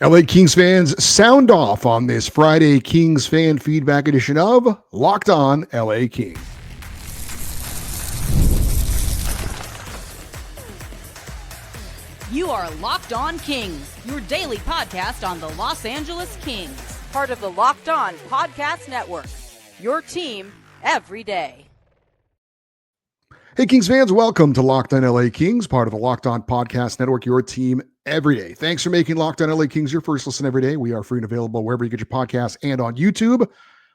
LA Kings fans, sound off on this Friday Kings fan feedback edition of Locked On LA Kings. You are Locked On Kings, your daily podcast on the Los Angeles Kings, part of the Locked On Podcast Network, your team every day. Hey Kings fans, welcome to Locked On LA Kings, part of the Locked On Podcast Network, your team every day. Thanks for making Locked On LA Kings your first listen every day. We are free and available wherever you get your podcasts and on YouTube.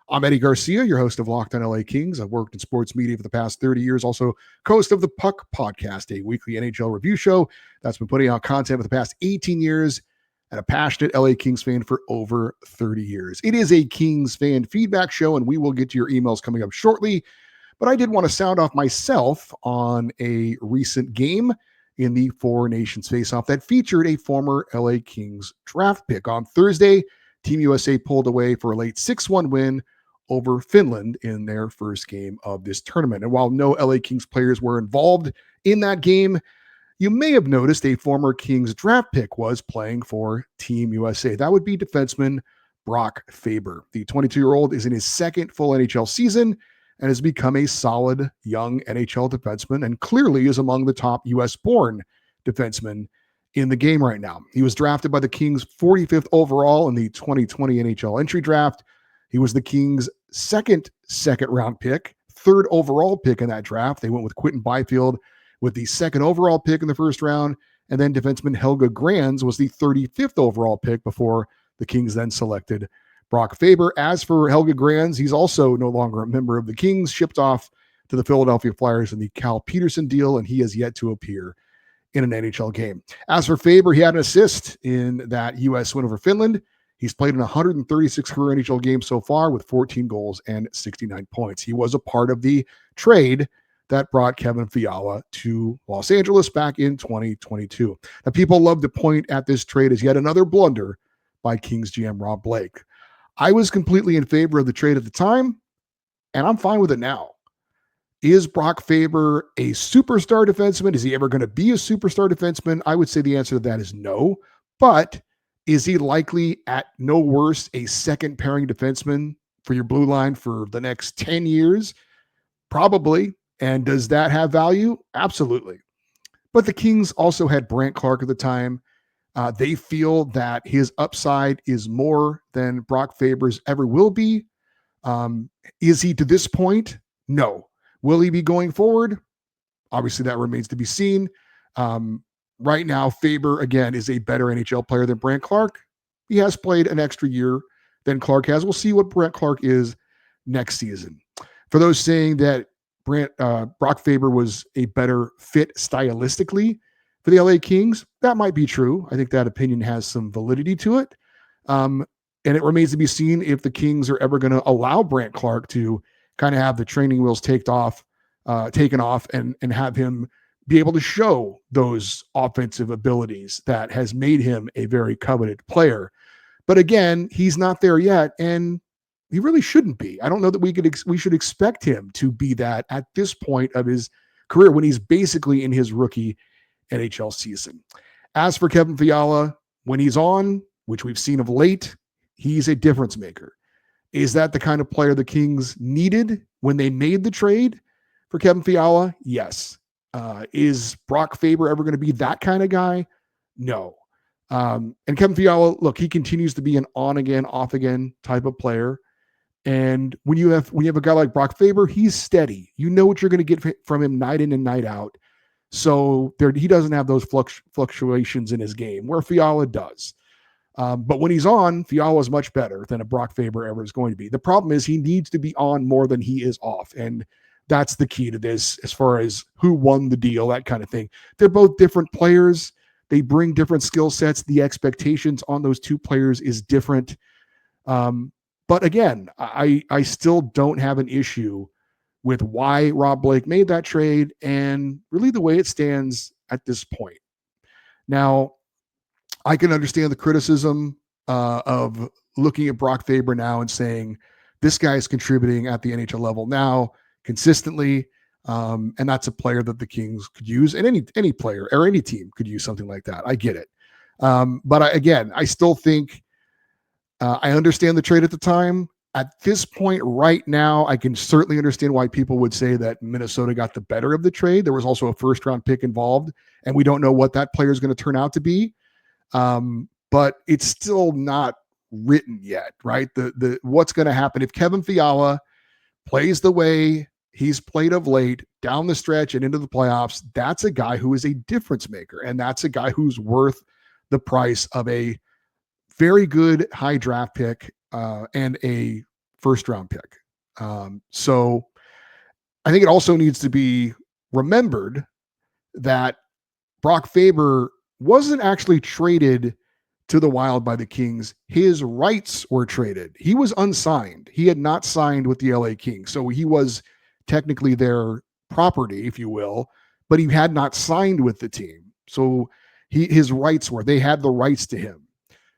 I'm Eddie Garcia, your host of Locked On LA Kings. I've worked in sports media for the past 30 years, also co-host of the Puck Podcast, a weekly NHL review show that's been putting out content for the past 18 years, and a passionate LA Kings fan for over 30 years. It is a Kings fan feedback show, and we will get to your emails coming up shortly. But I did want to sound off myself on a recent game in the Four Nations Faceoff that featured a former LA Kings draft pick. On Thursday, Team USA pulled away for a late 6-1 win over Finland in their first game of this tournament. And while no LA Kings players were involved in that game, you may have noticed a former Kings draft pick was playing for Team USA. That would be defenseman Brock Faber. The 22-year-old is in his second full NHL season and has become a solid young NHL defenseman and clearly is among the top U.S.-born defensemen in the game right now. He was drafted by the Kings 45th overall in the 2020 NHL entry draft. He was the Kings' second round pick, third overall pick in that draft. They went with Quinton Byfield with the second overall pick in the first round, and then defenseman Helge Grans was the 35th overall pick before the Kings then selected Brock Faber. As for Helge Grans, he's also no longer a member of the Kings, shipped off to the Philadelphia Flyers in the Cal Peterson deal, and he has yet to appear in an NHL game. As for Faber, he had an assist in that U.S. win over Finland. He's played in 136 career NHL games so far with 14 goals and 69 points. He was a part of the trade that brought Kevin Fiala to Los Angeles back in 2022. Now, people love to point at this trade as yet another blunder by Kings GM Rob Blake. I was completely in favor of the trade at the time, and I'm fine with it now. Is Brock Faber a superstar defenseman? Is he ever going to be a superstar defenseman? I would say the answer to that is no. But is he likely, at no worse, a second pairing defenseman for your blue line for the next 10 years? Probably. And does that have value? Absolutely. But the Kings also had Brandt Clarke at the time. They feel that his upside is more than Brock Faber's ever will be. Is he to this point? No. Will he be going forward? Obviously, that remains to be seen. Right now, Faber, again, is a better NHL player than Brandt Clarke. He has played an extra year than Clarke has. We'll see what Brandt Clarke is next season. For those saying that Brock Faber was a better fit stylistically for the LA Kings, that might be true. I think that opinion has some validity to it. And it remains to be seen if the Kings are ever going to allow Brandt Clarke to kind of have the training wheels taken off and have him be able to show those offensive abilities that has made him a very coveted player. But again, he's not there yet, and he really shouldn't be. I don't know that we should expect him to be that at this point of his career when he's basically in his rookie NHL season. As for Kevin Fiala, when he's on, which we've seen of late, he's a difference maker. Is that the kind of player the Kings needed when they made the trade for Kevin Fiala? Yes. Is Brock Faber ever going to be that kind of guy? No. And Kevin Fiala, look, he continues to be an on again, off again type of player. And when you have a guy like Brock Faber, he's steady. You know what you're going to get from him night in and night out. So he doesn't have those fluctuations in his game where Fiala does. But when he's on, Fiala is much better than a Brock Faber ever is going to be. The problem is he needs to be on more than he is off. And that's the key to this as far as who won the deal, that kind of thing. They're both different players. They bring different skill sets. The expectations on those two players is different. But again, I still don't have an issue with why Rob Blake made that trade and really the way it stands at this point. Now, I can understand the criticism of looking at Brock Faber now and saying, this guy is contributing at the NHL level now consistently, and that's a player that the Kings could use, and any player or any team could use something like that. I get it. Again, I still think I understand the trade at the time. At this point, right now, I can certainly understand why people would say that Minnesota got the better of the trade. There was also a first round pick involved, and we don't know what that player is going to turn out to be. But it's still not written yet, right? The what's going to happen if Kevin Fiala plays the way he's played of late down the stretch and into the playoffs. That's a guy who is a difference maker, and that's a guy who's worth the price of a very good high draft pick and a first round pick. So I think it also needs to be remembered that Brock Faber wasn't actually traded to the Wild by the Kings. His rights were traded. He was unsigned. He had not signed with the LA Kings. So he was technically their property, if you will, but he had not signed with the team. So his rights they had the rights to him.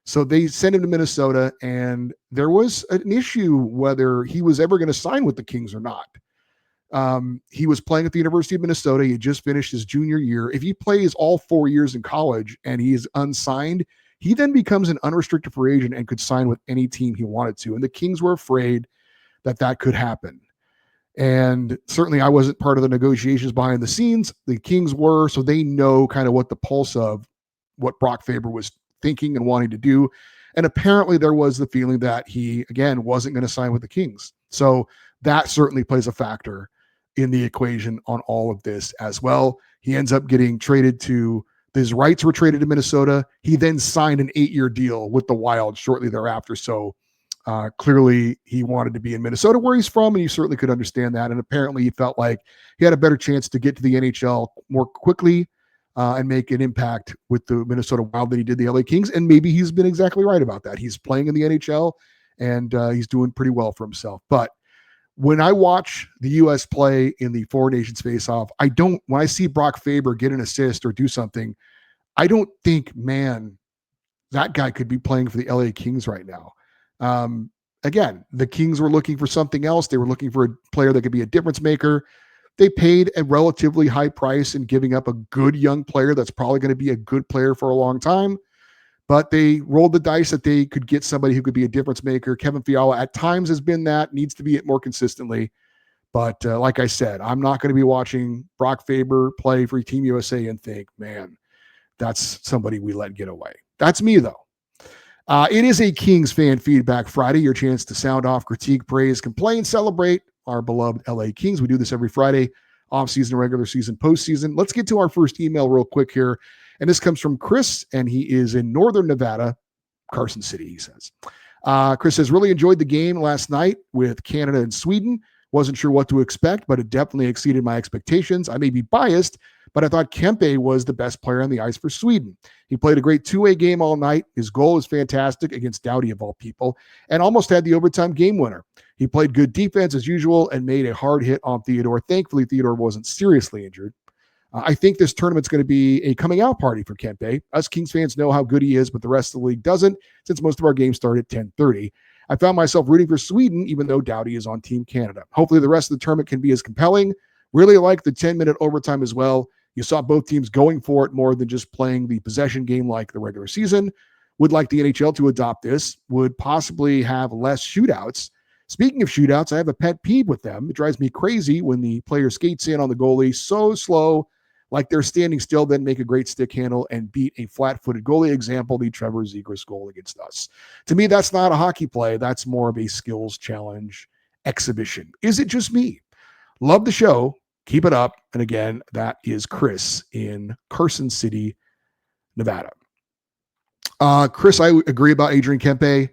So they sent him to Minnesota, and there was an issue whether he was ever going to sign with the Kings or not. He was playing at the University of Minnesota. He had just finished his junior year. If he plays all 4 years in college and he is unsigned, he then becomes an unrestricted free agent and could sign with any team he wanted to. And the Kings were afraid that that could happen. And certainly I wasn't part of the negotiations behind the scenes. The Kings were, so they know kind of what the pulse of what Brock Faber was thinking and wanting to do. And apparently there was the feeling that he, again, wasn't going to sign with the Kings. So that certainly plays a factor in the equation on all of this as well. He ends up getting traded to, his rights were traded to Minnesota. He then signed an 8-year deal with the Wild shortly thereafter. So clearly he wanted to be in Minnesota where he's from, and you certainly could understand that. And apparently he felt like he had a better chance to get to the NHL more quickly and make an impact with the Minnesota Wild than he did the LA Kings. And maybe he's been exactly right about that. He's playing in the NHL, and he's doing pretty well for himself. But when I watch the U.S. play in the Four Nations Faceoff, when I see Brock Faber get an assist or do something, I don't think, man, that guy could be playing for the LA Kings right now. Again, the Kings were looking for something else. They were looking for a player that could be a difference maker. They paid a relatively high price in giving up a good young player that's probably going to be a good player for a long time. But they rolled the dice that they could get somebody who could be a difference maker. Kevin Fiala at times has been that, needs to be it more consistently. But like I said, I'm not going to be watching Brock Faber play for Team USA and think, man, that's somebody we let get away. That's me, though. It is a Kings Fan Feedback Friday, your chance to sound off, critique, praise, complain, celebrate our beloved LA Kings. We do this every Friday, off-season, regular season, postseason. Let's get to our first email real quick here. And this comes from Chris, and he is in Northern Nevada, Carson City, he says. Chris says, really enjoyed the game last night with Canada and Sweden. Wasn't sure what to expect, but it definitely exceeded my expectations. I may be biased, but I thought Kempe was the best player on the ice for Sweden. He played a great two-way game all night. His goal is fantastic against Doughty of all people, and almost had the overtime game winner. He played good defense as usual and made a hard hit on Theodore. Thankfully, Theodore wasn't seriously injured. I think this tournament's going to be a coming out party for Kempe. Us Kings fans know how good he is, but the rest of the league doesn't, since most of our games start at 10:30. I found myself rooting for Sweden, even though Doughty is on Team Canada. Hopefully the rest of the tournament can be as compelling. Really like the 10-minute overtime as well. You saw both teams going for it more than just playing the possession game like the regular season. Would like the NHL to adopt this. Would possibly have less shootouts. Speaking of shootouts, I have a pet peeve with them. It drives me crazy when the player skates in on the goalie so slow, like they're standing still, then make a great stick handle and beat a flat-footed goalie. Example, the Trevor Zegras goal against us. To me, that's not a hockey play. That's more of a skills challenge exhibition. Is it just me? Love the show. Keep it up. And again, that is Chris in Carson City, Nevada. Chris, I agree about Adrian Kempe.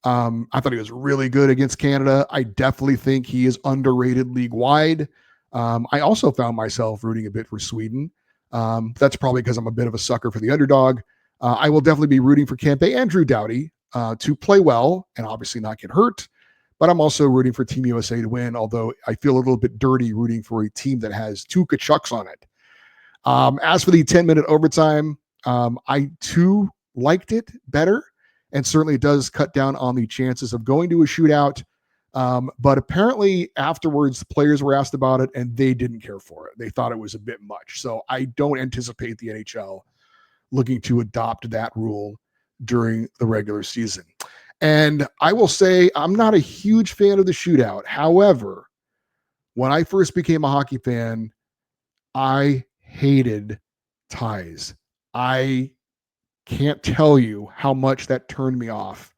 I thought he was really good against Canada. I definitely think he is underrated league-wide. I also found myself rooting a bit for Sweden. That's probably because I'm a bit of a sucker for the underdog. I will definitely be rooting for Kempe and Drew Doughty to play well and obviously not get hurt. But I'm also rooting for Team USA to win, although I feel a little bit dirty rooting for a team that has two Kachucks on it. As for the 10-minute overtime, I too liked it better, and certainly it does cut down on the chances of going to a shootout. But apparently afterwards, the players were asked about it and they didn't care for it. They thought it was a bit much. So I don't anticipate the NHL looking to adopt that rule during the regular season. And I will say I'm not a huge fan of the shootout. However, when I first became a hockey fan, I hated ties. I can't tell you how much that turned me off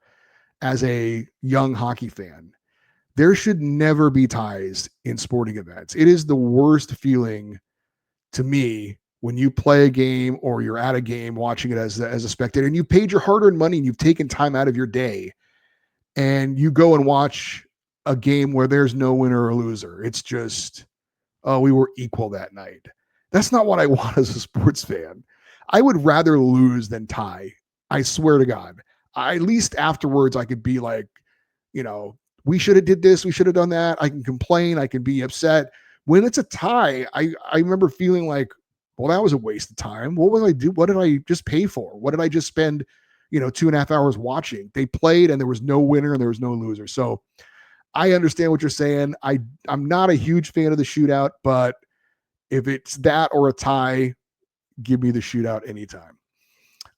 as a young hockey fan. There should never be ties in sporting events. It is the worst feeling to me when you play a game or you're at a game watching it as a spectator and you paid your hard-earned money and you've taken time out of your day and you go and watch a game where there's no winner or loser. It's just, oh, we were equal that night. That's not what I want as a sports fan. I would rather lose than tie. I swear to God. At least afterwards, I could be like, we should have did this. We should have done that. I can complain. I can be upset. When it's a tie, I remember feeling like, well, that was a waste of time. What was I do? What did I just pay for? What did I just spend, 2.5 hours watching? They played and there was no winner and there was no loser. So I understand what you're saying. I'm not a huge fan of the shootout, but if it's that or a tie, give me the shootout anytime.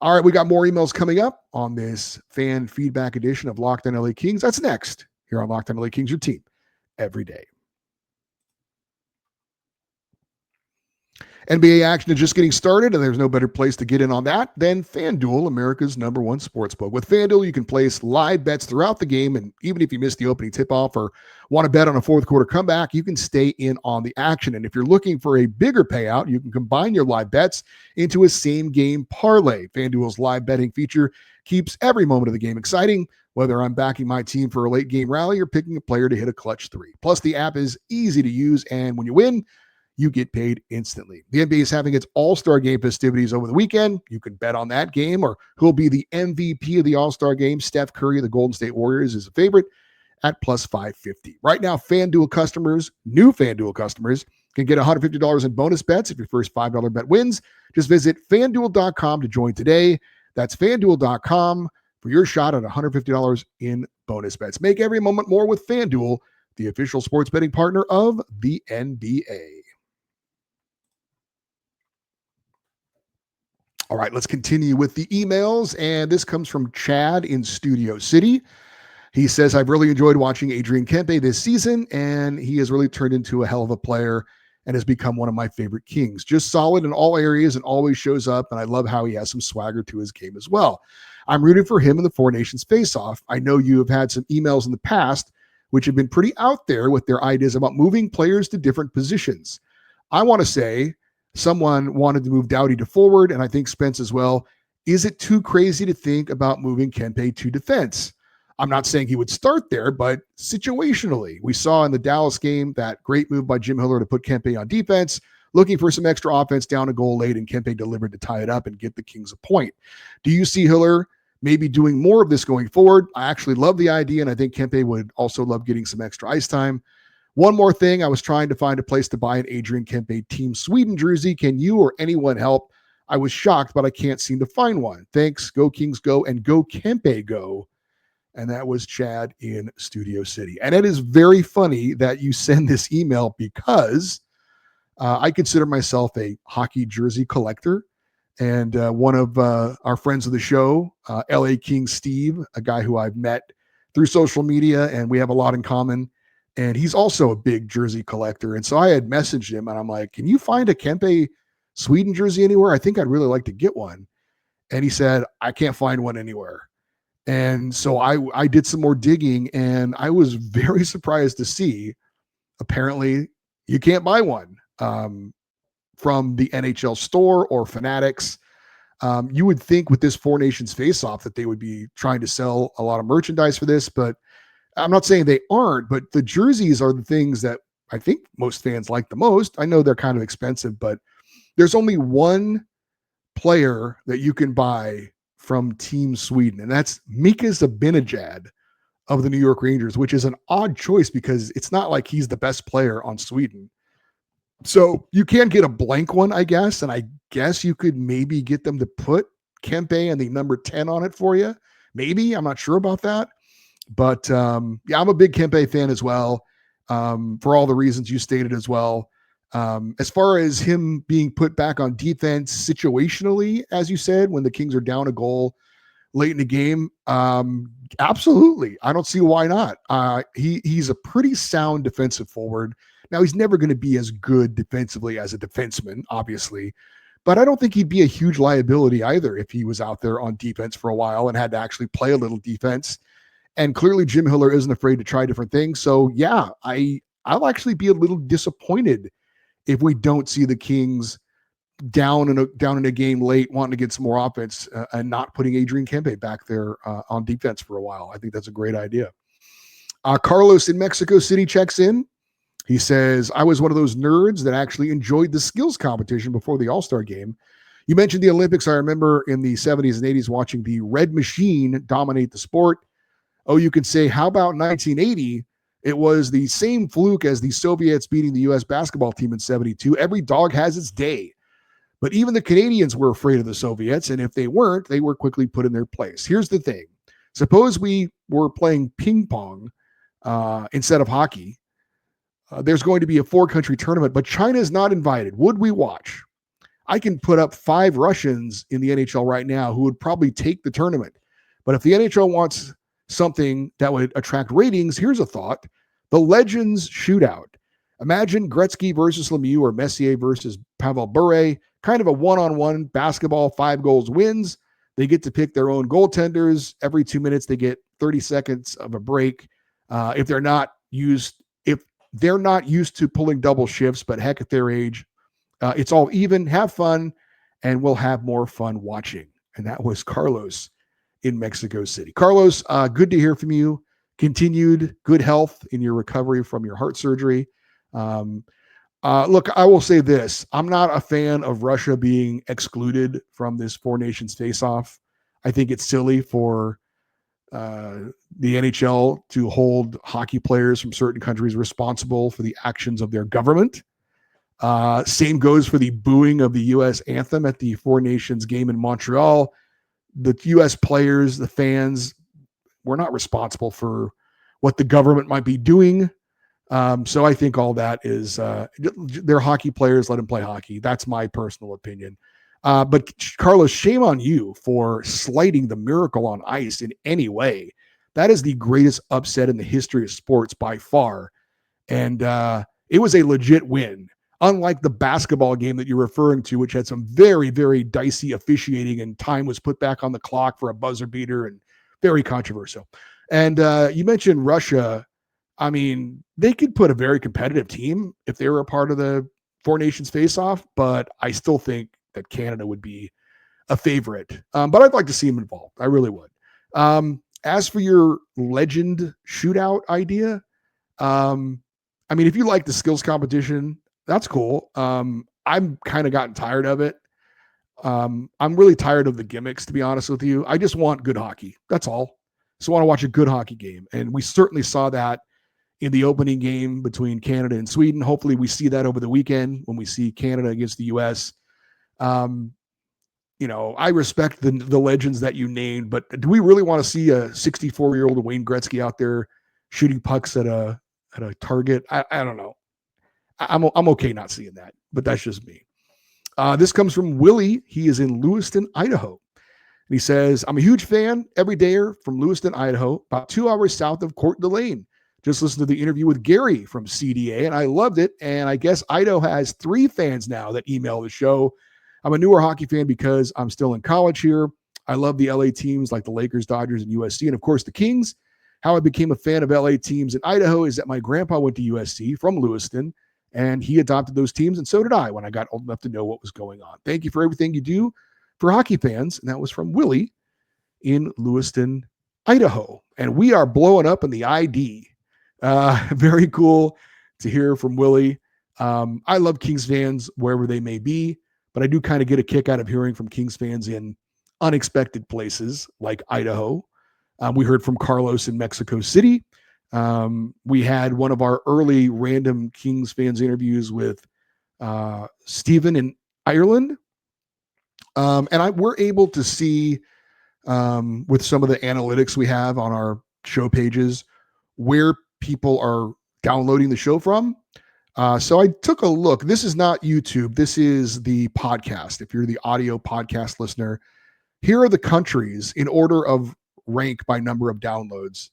All right, we got more emails coming up on this fan feedback edition of Locked On LA Kings. That's next here on Locked On LA Kings, your team every day. NBA action is just getting started, and there's no better place to get in on that than FanDuel, America's #1 sportsbook. With FanDuel, you can place live bets throughout the game, and even if you miss the opening tip-off or want to bet on a fourth quarter comeback, you can stay in on the action. And if you're looking for a bigger payout, you can combine your live bets into a same-game parlay. FanDuel's live betting feature keeps every moment of the game exciting, whether I'm backing my team for a late-game rally or picking a player to hit a clutch three. Plus, the app is easy to use, and when you win, you get paid instantly. The NBA is having its All-Star Game festivities over the weekend. You can bet on that game or who'll be the MVP of the All-Star Game. Steph Curry of the Golden State Warriors is a favorite at plus 550. Right now, new FanDuel customers, can get $150 in bonus bets if your first $5 bet wins. Just visit FanDuel.com to join today. That's FanDuel.com for your shot at $150 in bonus bets. Make every moment more with FanDuel, the official sports betting partner of the NBA. All right, let's continue with the emails. And this comes from Chad in Studio City. He says, I've really enjoyed watching Adrian Kempe this season, and he has really turned into a hell of a player and has become one of my favorite Kings. Just solid in all areas and always shows up, and I love how he has some swagger to his game as well. I'm rooting for him in the Four Nations Faceoff. I know you have had some emails in the past which have been pretty out there with their ideas about moving players to different positions. I want to say, someone wanted to move Doughty to forward, and I think Spence as well. Is it too crazy to think about moving Kempe to defense? I'm not saying he would start there, but situationally, we saw in the Dallas game that great move by Jim Hiller to put Kempe on defense, looking for some extra offense down a goal late, and Kempe delivered to tie it up and get the Kings a point. Do you see Hiller maybe doing more of this going forward? I actually love the idea, and I think Kempe would also love getting some extra ice time. One more thing, I was trying to find a place to buy an Adrian Kempe Team Sweden jersey. Can you or anyone help? I was shocked, but I can't seem to find one. Thanks. Go Kings go, and go Kempe go. And that was Chad in Studio City. And it is very funny that you send this email because I consider myself a hockey jersey collector. And one of our friends of the show, LA King Steve, a guy who I've met through social media, and we have a lot in common. And he's also a big jersey collector. And so I had messaged him and I'm like, can you find a Kempe Sweden jersey anywhere? I think I'd really like to get one. And he said, I can't find one anywhere. And so I did some more digging, and I was very surprised to see, apparently, you can't buy one from the NHL store or Fanatics. You would think with this Four Nations Faceoff that they would be trying to sell a lot of merchandise for this, but I'm not saying they aren't, but the jerseys are the things that I think most fans like the most. I know they're kind of expensive, but there's only one player that you can buy from Team Sweden, and that's Mika Zibanejad of the New York Rangers, which is an odd choice because it's not like he's the best player on Sweden. So you can get a blank one, I guess, and I guess you could maybe get them to put Kempe and the number 10 on it for you. Maybe. I'm not sure about that. But yeah, I'm a big Kempe fan as well, for all the reasons you stated as well. As far as him being put back on defense situationally, as you said, when the Kings are down a goal late in the game, absolutely. I don't see why not. He's a pretty sound defensive forward. Now, he's never going to be as good defensively as a defenseman, obviously, but I don't think he'd be a huge liability either if he was out there on defense for a while and had to actually play a little defense. And clearly, Jim Hiller isn't afraid to try different things. So, yeah, I'll actually be a little disappointed if we don't see the Kings down in a game late, wanting to get some more offense and not putting Adrian Kempe back there on defense for a while. I think that's a great idea. Carlos in Mexico City checks in. He says, I was one of those nerds that actually enjoyed the skills competition before the All-Star game. You mentioned the Olympics. I remember in the 70s and 80s watching the Red Machine dominate the sport. Oh, you could say, how about 1980? It was the same fluke as the Soviets beating the U.S. basketball team in 72. Every dog has its day. But even the Canadians were afraid of the Soviets, and if they weren't, they were quickly put in their place. Here's the thing. Suppose we were playing ping pong instead of hockey. There's going to be a 4-country tournament, but China is not invited. Would we watch? I can put up 5 Russians in the NHL right now who would probably take the tournament. But if the NHL wants something that would attract ratings, here's a thought. The Legends Shootout. Imagine Gretzky versus Lemieux or Messier versus Pavel Bure, kind of a one-on-one basketball, 5 goals wins. They get to pick their own goaltenders. Every 2 minutes, they get 30 seconds of a break. If they're not used to pulling double shifts, but heck, at their age, it's all even. Have fun, and we'll have more fun watching. And that was Carlos in Mexico City. Carlos, good to hear from you. Continued good health in your recovery from your heart surgery. Look, I will say this. I'm not a fan of Russia being excluded from this Four Nations Faceoff. I think it's silly for the NHL to hold hockey players from certain countries responsible for the actions of their government. Same goes for the booing of the U.S. anthem at the Four Nations game in Montreal. The U.S. players, the fans, were not responsible for what the government might be doing. So I think all that is they're hockey players. Let them play hockey. That's my personal opinion. But Carlos, shame on you for slighting the Miracle on Ice in any way. That is the greatest upset in the history of sports by far. And it was a legit win. Unlike the basketball game that you're referring to, which had some very, very dicey officiating and time was put back on the clock for a buzzer beater and very controversial. And you mentioned Russia. I mean, they could put a very competitive team if they were a part of the Four Nations Faceoff, but I still think that Canada would be a favorite. But I'd like to see them involved. I really would. As for your legend shootout idea, I mean, if you like the skills competition, that's cool. I'm kind of gotten tired of it. I'm really tired of the gimmicks, to be honest with you. I just want good hockey. That's all. Just want to watch a good hockey game. And we certainly saw that in the opening game between Canada and Sweden. Hopefully we see that over the weekend when we see Canada against the U.S. I respect the legends that you named, but do we really want to see a 64-year-old Wayne Gretzky out there shooting pucks at a target? I don't know. I'm okay not seeing that, but that's just me. This comes from Willie. He is in Lewiston, Idaho. And he says, I'm a huge fan, everydayer from Lewiston, Idaho, about 2 hours south of Coeur d'Alene. Just listened to the interview with Gary from CDA, and I loved it. And I guess Idaho has 3 fans now that email the show. I'm a newer hockey fan because I'm still in college here. I love the LA teams like the Lakers, Dodgers, and USC, and of course the Kings. How I became a fan of LA teams in Idaho is that my grandpa went to USC from Lewiston, and he adopted those teams, and so did I when I got old enough to know what was going on. Thank you for everything you do for hockey fans. And that was from Willie in Lewiston, Idaho. And we are blowing up in the ID. Very cool to hear from Willie. I love Kings fans wherever they may be, but I do kind of get a kick out of hearing from Kings fans in unexpected places like Idaho. We heard from Carlos in Mexico City. We had one of our early random Kings fans interviews with Stephen in Ireland. And we're able to see with some of the analytics we have on our show pages where people are downloading the show from. So I took a look. This is not YouTube. This is the podcast. If you're the audio podcast listener, here are the countries in order of rank by number of downloads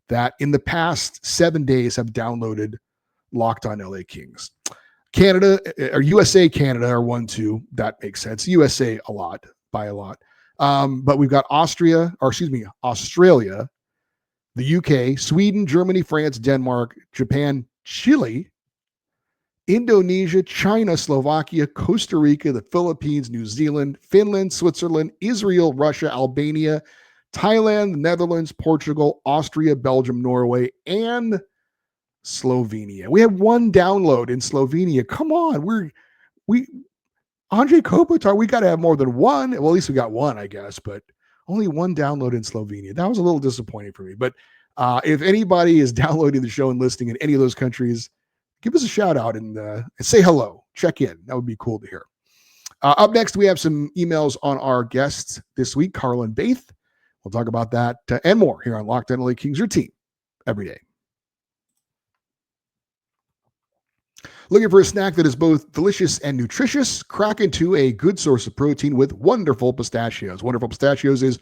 that in the past 7 days have downloaded Locked on LA Kings. Canada or USA, Canada are 1, 2. That makes sense. USA a lot, by a lot. But we've got Australia, the UK, Sweden, Germany, France, Denmark, Japan, Chile, Indonesia, China, Slovakia, Costa Rica, the Philippines, New Zealand, Finland, Switzerland, Israel, Russia, Albania, Thailand, the Netherlands, Portugal, Austria, Belgium, Norway, and Slovenia. We have one download in Slovenia. Come on, we Andre Kopitar, we got to have more than one. Well, at least we got one, I guess, but only one download in Slovenia. That was a little disappointing for me. But if anybody is downloading the show and listening in any of those countries, give us a shout out and say hello. Check in. That would be cool to hear. Up next, we have some emails on our guests this week, Carlin Baith. We'll talk about that and more here on Locked on LA Kings, your team every day. Looking for a snack that is both delicious and nutritious? Crack into a good source of protein with Wonderful Pistachios. Wonderful Pistachios is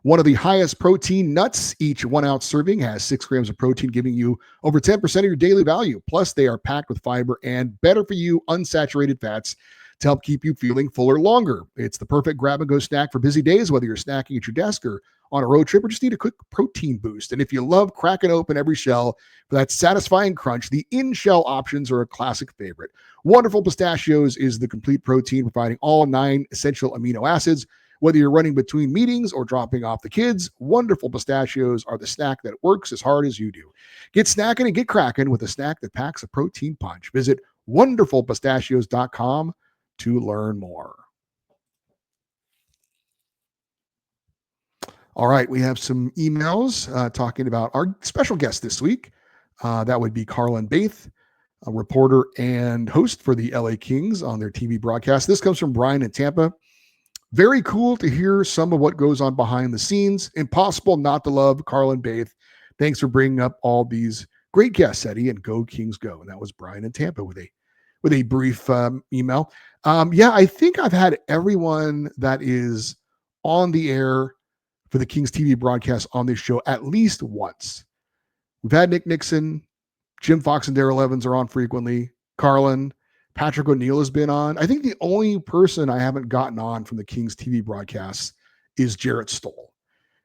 one of the highest protein nuts. Each 1 ounce serving has 6 grams of protein, giving you over 10% of your daily value. Plus, they are packed with fiber and better for you unsaturated fats to help keep you feeling fuller longer. It's the perfect grab and go snack for busy days, whether you're snacking at your desk or on a road trip or just need a quick protein boost. And if you love cracking open every shell for that satisfying crunch, the in-shell options are a classic favorite. Wonderful Pistachios is the complete protein, providing all 9 essential amino acids. Whether you're running between meetings or dropping off the kids, Wonderful Pistachios are the snack that works as hard as you do. Get snacking and get cracking with a snack that packs a protein punch. Visit wonderfulpistachios.com to learn more. All right, we have some emails talking about our special guest this week. That would be Carlin Baith, a reporter and host for the LA Kings on their TV broadcast. This comes from Brian in Tampa. Very cool to hear some of what goes on behind the scenes. Impossible not to love Carlin Baith. Thanks for bringing up all these great guests, Eddie, and go Kings go. And that was Brian in Tampa with a brief email. I think I've had everyone that is on the air for the Kings TV broadcast on this show at least once. We've had Nick Nixon, Jim Fox and Darrell Evans are on frequently. Carlin, Patrick O'Neill has been on. I think the only person I haven't gotten on from the Kings TV broadcasts is Jarrett Stoll.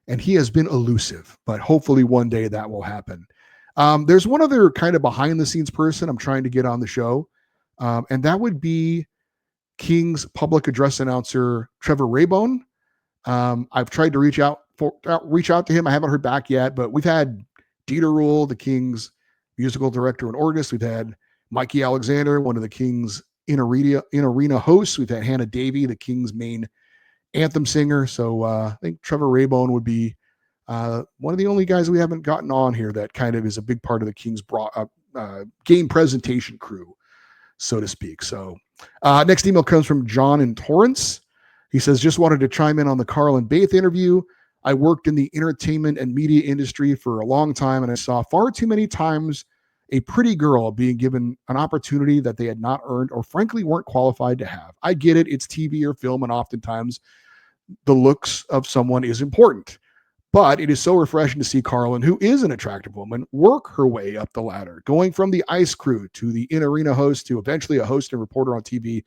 And he has been elusive, but hopefully one day that will happen. There's one other kind of behind the scenes person I'm trying to get on the show. And that would be Kings public address announcer, Trevor Raybone. I've tried to reach out to him. I haven't heard back yet, but we've had Dieter Rule, the Kings musical director and organist. We've had Mikey Alexander, one of the Kings in arena hosts. We've had Hannah Davey, the Kings main anthem singer. So I think Trevor Raybone would be one of the only guys we haven't gotten on here that kind of is a big part of the Kings game presentation crew, so to speak. So next email comes from John in Torrance. He says, just wanted to chime in on the Carlin Baith interview. I worked in the entertainment and media industry for a long time, and I saw far too many times a pretty girl being given an opportunity that they had not earned or frankly weren't qualified to have. I get it. It's TV or film, and oftentimes the looks of someone is important. But it is so refreshing to see Carlin, who is an attractive woman, work her way up the ladder, going from the ice crew to the in-arena host to eventually a host and reporter on TV.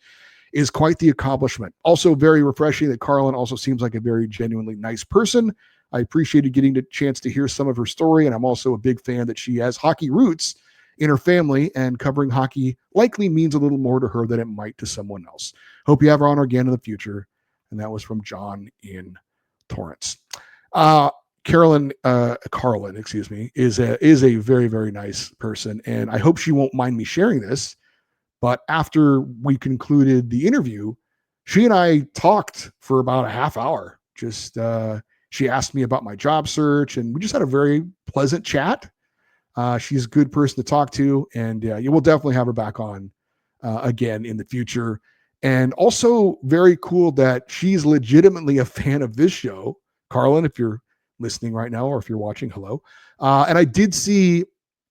Is quite the accomplishment. Also very refreshing that Carlin also seems like a very genuinely nice person. I appreciated getting the chance to hear some of her story, and I'm also a big fan that she has hockey roots in her family, and covering hockey likely means a little more to her than it might to someone else. Hope you have her on again in the future. And that was from John in Torrance. Carlin, is a very, very nice person, and I hope she won't mind me sharing this. But after we concluded the interview, she and I talked for about a half hour. She asked me about my job search, and we just had a very pleasant chat. She's a good person to talk to, and you will definitely have her back on again in the future. And also very cool that she's legitimately a fan of this show. Carlin, if you're listening right now, or if you're watching, hello. And I did see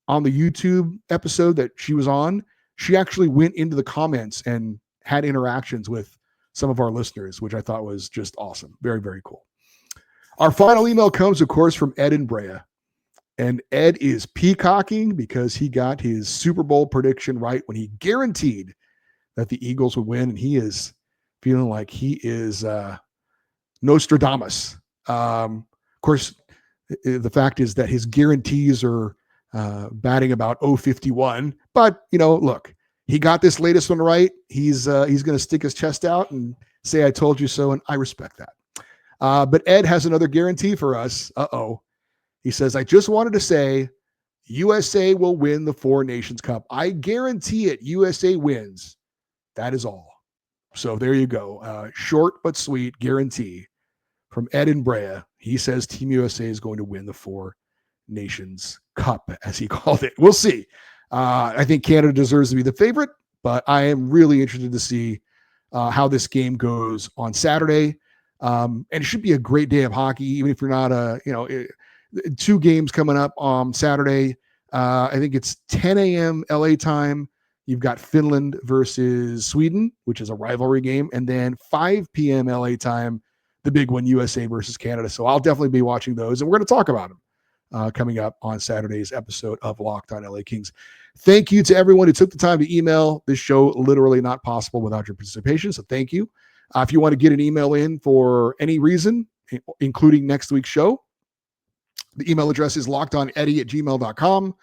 on the YouTube episode that she was on, she actually went into the comments and had interactions with some of our listeners, which I thought was just awesome. Very, very cool. Our final email comes, of course, from Ed in Brea. And Ed is peacocking because he got his Super Bowl prediction right when he guaranteed that the Eagles would win. And he is feeling like he is Nostradamus. Of course, the fact is that his guarantees are batting about 051. But, look, he got this latest one right. He's going to stick his chest out and say, I told you so. And I respect that. But Ed has another guarantee for us. He says, I just wanted to say USA will win the Four Nations Cup. I guarantee it. USA wins. That is all. So there you go. Short but sweet guarantee from Ed in Brea. He says Team USA is going to win the Four Nations Cup, as he called it. We'll see. I think Canada deserves to be the favorite, but I am really interested to see how this game goes on Saturday. And it should be a great day of hockey, even if you're not two games coming up on Saturday. I think it's 10 a.m. LA time. You've got Finland versus Sweden, which is a rivalry game. And then 5 p.m. LA time, the big one, USA versus Canada. So I'll definitely be watching those. And we're going to talk about them coming up on Saturday's episode of Locked on LA Kings. Thank you to everyone who took the time to email. This show literally not possible without your participation. So thank you. If you want to get an email in for any reason, including next week's show, the email address is lockedoneddie@gmail.com.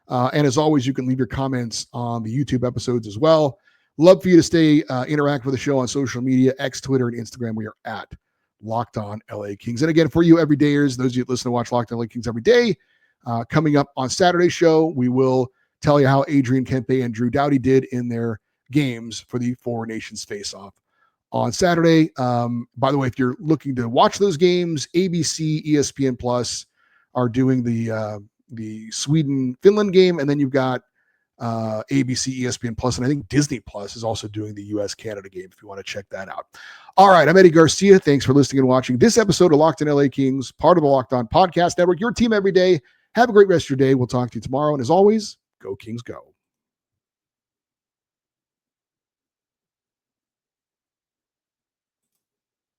And as always, you can leave your comments on the YouTube episodes as well. Love for you to stay interact with the show on social media, X, Twitter, and Instagram. We are at Locked On LA Kings. And again, for you everydayers, those of you that listen to watch Locked On LA Kings every day, coming up on Saturday's show, we will tell you how Adrian Kempe and Drew Doughty did in their games for the Four Nations Faceoff on Saturday. By the way, if you're looking to watch those games, ABC, ESPN Plus are doing the Sweden-Finland game, and then you've got ABC, ESPN Plus, and I think Disney Plus is also doing the US-Canada game if you want to check that out. All right, I'm Eddie Garcia. Thanks for listening and watching this episode of Locked on LA Kings, part of the Locked On Podcast Network, your team every day. Have a great rest of your day. We'll talk to you tomorrow, and as always, go Kings, go.